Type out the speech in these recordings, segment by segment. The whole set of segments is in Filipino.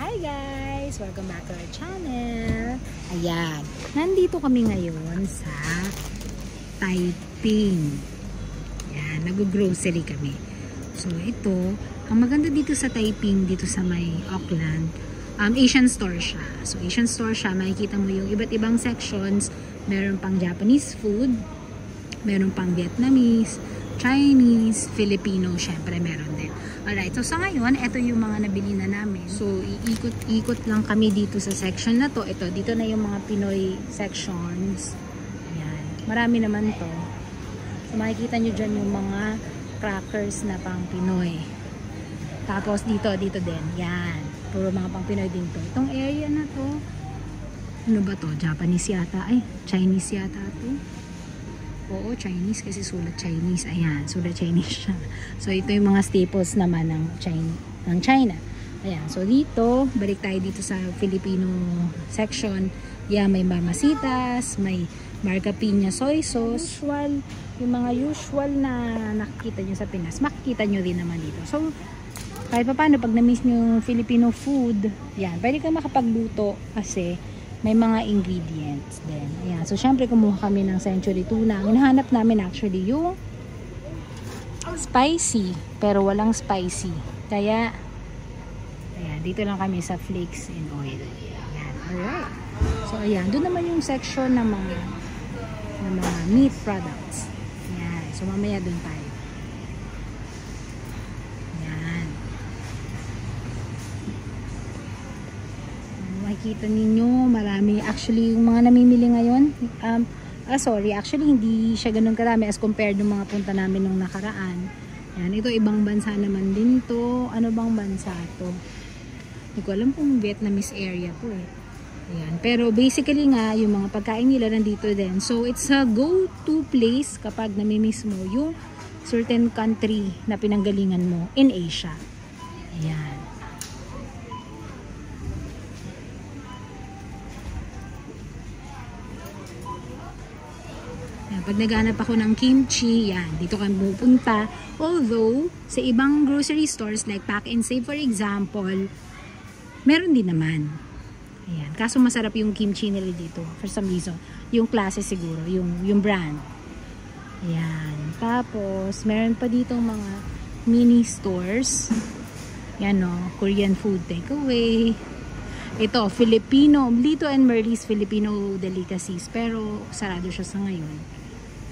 Hi guys! Welcome back to our channel. Ayan, nandito kami ngayon sa Taiping. Ayan, nag-grocery kami. So ito, ang maganda dito sa Taiping, dito sa may Auckland, Asian store siya. So Asian store siya, makikita mo yung iba't ibang sections. Meron pang Japanese food, meron pang Vietnamese, Chinese, Filipino, syempre meron din. Alright, so sa ngayon, ito yung mga nabili na namin. So, iikot-ikot lang kami dito sa section na to. Ito, dito na yung mga Pinoy sections. Ayan. Marami naman to. So, makikita nyo dyan yung mga crackers na pang Pinoy. Tapos, dito din. Yan. Puro mga pang Pinoy din to. Itong area na to, ano ba to? Japanese yata. Ay, Chinese yata to. Oo, Chinese kasi sulat Chinese. Ayan, sulat Chinese siya. So, ito yung mga staples naman ng China. Ayan, so dito, balik tayo dito sa Filipino section. Yan, may mamasitas, may marca piña soy sauce. Yung mga usual na nakikita nyo sa Pinas, makikita nyo din naman dito. So, kahit pa paano, pag na-miss nyo yung Filipino food, yan, pwede kang makapagluto kasi may mga ingredients din. Ayan. So, syempre, kumuha kami ng century tuna. Ang hinahanap namin actually yung spicy. Pero walang spicy. Kaya, ayan, dito lang kami sa flakes in oil. Ayan. Alright. So, ayan. Doon naman yung section ng mga meat products. Ayan. So, mamaya doon tayo. Makikita ninyo, marami. Actually, yung mga namimili ngayon, actually, hindi siya ganun karami as compared ng mga punta namin nung nakaraan. Yan, ito ibang bansa naman din to. Ano bang bansa to? Hindi ko alam kung Vietnamese area po eh. Ayan. Pero basically nga, yung mga pagkain nila nandito din. So, it's a go-to place kapag namimiss mo yung certain country na pinanggalingan mo in Asia. Ayan. Pag naghanap ako ng kimchi, yan, dito kami pupunta. Although, sa ibang grocery stores like Pack and Save for example, meron din naman. Ayan. Kaso masarap yung kimchi nila dito for some reason. Yung klase siguro, yung brand. Ayan. Tapos, meron pa dito mga mini stores. Yan o, Korean food takeaway. Ito, Filipino, Lito and Merle's Filipino delicacies. Pero, sarado siya sa ngayon.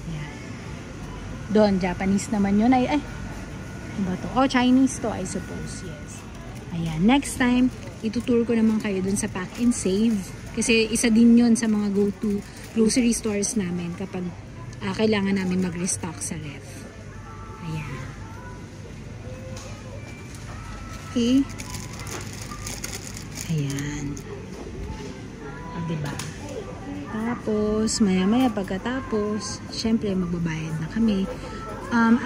Ayan. Doon, Japanese naman yun. Ay, ano ba to? Oh, Chinese to, I suppose. Yes. Ayan. Next time, itutour ko naman kayo dun sa Pack and Save. Kasi isa din yun sa mga go-to grocery stores namin kapag kailangan namin mag-restock sa ref. Ayan. Okay. Ayan. Diba? Tapos, maya-maya pagkatapos, syempre magbabayad na kami.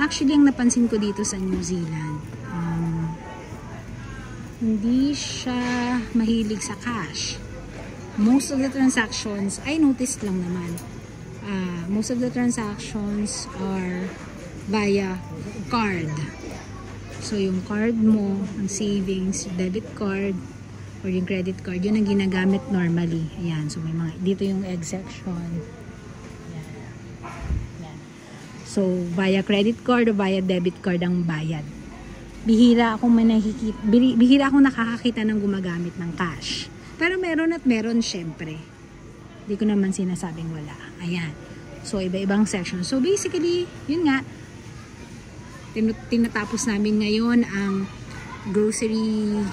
Actually, ang napansin ko dito sa New Zealand, hindi siya mahilig sa cash. Most of the transactions, I noticed lang naman, most of the transactions are via card. So, yung card mo, ang savings, debit card, or yung credit card, yun ang ginagamit normally. Ayan, so may mga, dito yung egg section. Ayan. Ayan. So, via credit card o via debit card ang bayad. Bihira akong nakakakita ng gumagamit ng cash. Pero meron at meron, syempre. Hindi ko naman sinasabing wala. Ayan. So, iba-ibang section. So, basically, yun nga, tinatapos namin ngayon ang grocery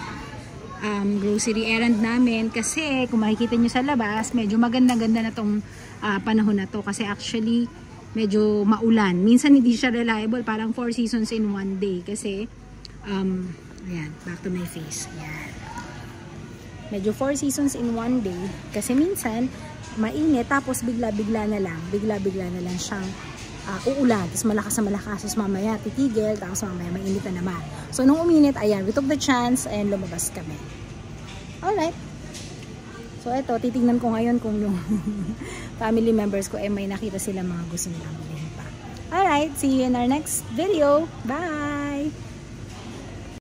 errand namin kasi kung makikita nyo sa labas, medyo maganda-ganda na tong panahon na to kasi actually medyo maulan. Minsan hindi siya reliable, parang 4 seasons in one day kasi ayan, back to my face. Ayan. Medyo 4 seasons in one day kasi minsan mainit tapos bigla-bigla na lang siyang uulan, tapos malakas, tapos mamaya titigil, tapos mamaya mainit na naman. So, nung uminit, ayan, we took the chance and lumabas kami. Alright. So, eto, titignan ko ngayon kung yung family members ko may nakita sila mga gusto nilang bilhin pa. Alright, see you in our next video. Bye!